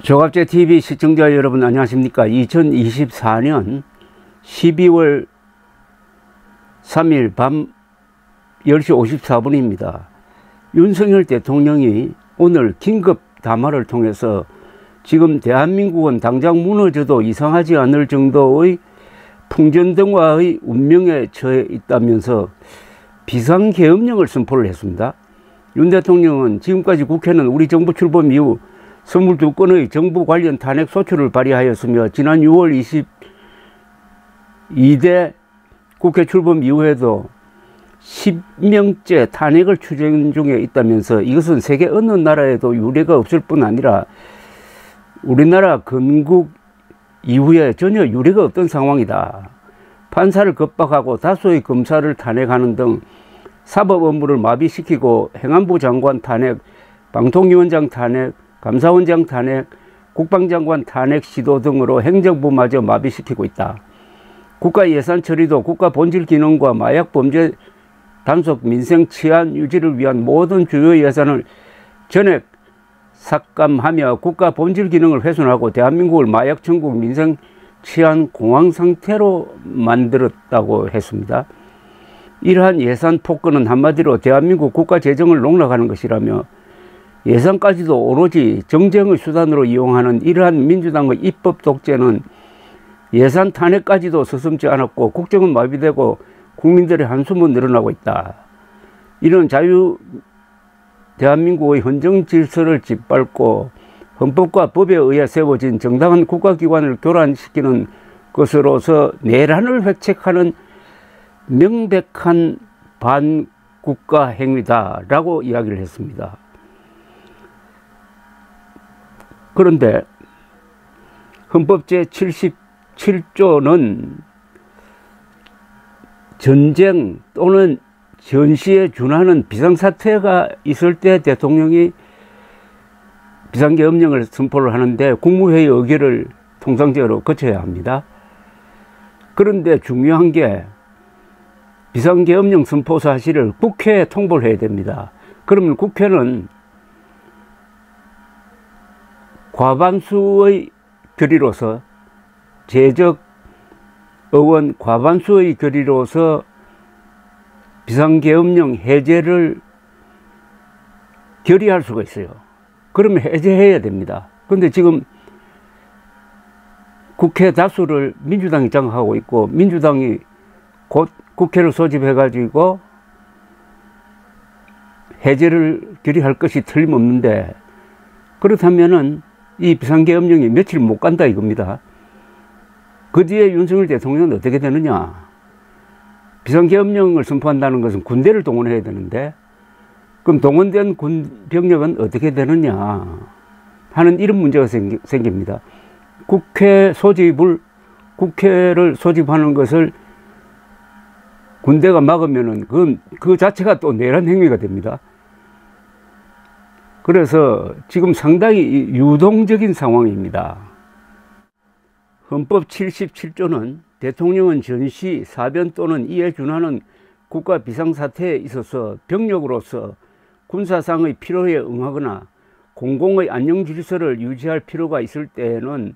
조갑제TV 시청자 여러분 안녕하십니까. 2024년 12월 3일 밤 10시 54분입니다. 윤석열 대통령이 오늘 긴급 담화를 통해서 지금 대한민국은 당장 무너져도 이상하지 않을 정도의 풍전등화의 운명에 처해 있다면서 비상계엄령을 선포를 했습니다. 윤 대통령은 지금까지 국회는 우리 정부 출범 이후 22건의 정부 관련 탄핵 소추를 발의하였으며 지난 6월 22대 국회 출범 이후에도 10명째 탄핵을 추진 중에 있다면서 이것은 세계 어느 나라에도 유례가 없을 뿐 아니라 우리나라 건국 이후에 전혀 유례가 없던 상황이다. 판사를 겁박하고 다수의 검사를 탄핵하는 등 사법 업무를 마비시키고 행안부 장관 탄핵, 방통위원장 탄핵, 감사원장 탄핵, 국방장관 탄핵 시도 등으로 행정부마저 마비시키고 있다. 국가 예산 처리도 국가 본질 기능과 마약 범죄 단속, 민생 치안 유지를 위한 모든 주요 예산을 전액 삭감하며 국가 본질 기능을 훼손하고 대한민국을 마약 천국, 민생 치안 공황 상태로 만들었다고 했습니다. 이러한 예산 폭거는 한마디로 대한민국 국가 재정을 농락하는 것이라며 예산까지도 오로지 정쟁의 수단으로 이용하는 이러한 민주당의 입법 독재는 예산 탄핵까지도 서슴지 않았고 국정은 마비되고 국민들의 한숨은 늘어나고 있다. 이런 대한민국의 헌정 질서를 짓밟고 헌법과 법에 의해 세워진 정당한 국가기관을 교란시키는 것으로서 내란을 획책하는 명백한 반국가 행위다라고 이야기를 했습니다. 그런데 헌법 제77조는 전쟁 또는 전시에 준하는 비상사태가 있을 때 대통령이 비상계엄령을 선포를 하는데 국무회의 의결을 통상적으로 거쳐야 합니다. 그런데 중요한 게 비상계엄령 선포 사실을 국회에 통보를 해야 됩니다. 그러면 국회는 과반수의 결의로서 재적 의원 과반수의 결의로서 비상계엄령 해제를 결의할 수가 있어요. 그러면 해제해야 됩니다. 그런데 지금 국회 다수를 민주당이 장악하고 있고 민주당이 곧 국회를 소집해 가지고 해제를 결의할 것이 틀림없는데 그렇다면은 이 비상계엄령이 며칠 못 간다 이겁니다. 그 뒤에 윤석열 대통령은 어떻게 되느냐. 비상계엄령을 선포한다는 것은 군대를 동원해야 되는데 그럼 동원된 군 병력은 어떻게 되느냐 하는 이런 문제가 생깁니다. 국회를 소집하는 것을 군대가 막으면은 그 자체가 또 내란 행위가 됩니다. 그래서 지금 상당히 유동적인 상황입니다. 헌법 77조는 대통령은 전시, 사변 또는 이에 준하는 국가 비상사태에 있어서 병력으로서 군사상의 필요에 응하거나 공공의 안녕질서를 유지할 필요가 있을 때에는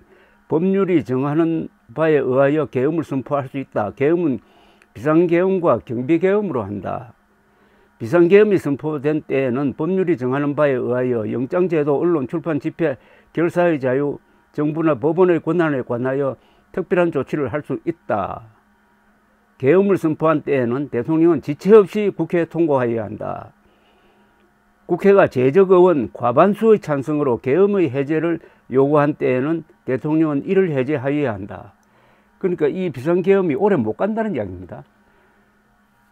법률이 정하는 바에 의하여 계엄을 선포할 수 있다. 계엄은 비상계엄과 경비계엄으로 한다. 비상계엄이 선포된 때에는 법률이 정하는 바에 의하여 영장제도, 언론, 출판, 집회, 결사의 자유, 정부나 법원의 권한에 관하여 특별한 조치를 할 수 있다. 계엄을 선포한 때에는 대통령은 지체 없이 국회에 통과해야 한다. 국회가 재적 의원 과반수의 찬성으로 계엄의 해제를 요구한 때에는 대통령은 이를 해제하여야 한다. 그러니까 이 비상계엄이 오래 못 간다는 이야기입니다.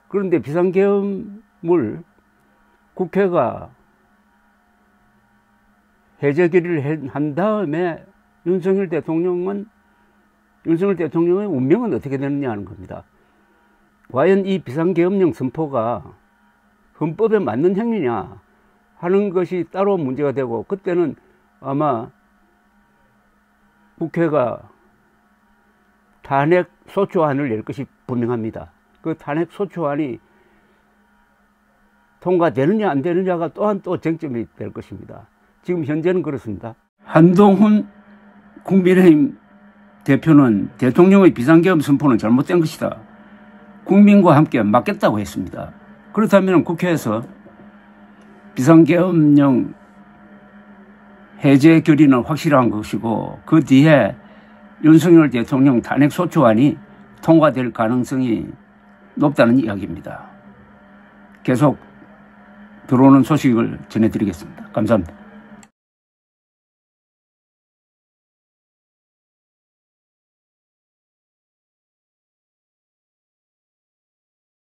그런데 비상계엄을 국회가 해제 결의를 한 다음에 윤석열 대통령의 운명은 어떻게 되느냐 하는 겁니다. 과연 이 비상계엄령 선포가 헌법에 맞는 행위냐 하는 것이 따로 문제가 되고, 그때는 아마 국회가 탄핵 소추안을 낼 것이 분명합니다. 그 탄핵 소추안이 통과되느냐 안 되느냐가 또한 또 쟁점이 될 것입니다. 지금 현재는 그렇습니다. 한동훈 국민의힘 대표는 대통령의 비상계엄 선포는 잘못된 것이다. 국민과 함께 막겠다고 했습니다. 그렇다면 국회에서 비상계엄령 해제 결의는 확실한 것이고 그 뒤에 윤석열 대통령 탄핵 소추안이 통과될 가능성이 높다는 이야기입니다. 계속 들어오는 소식을 전해드리겠습니다. 감사합니다.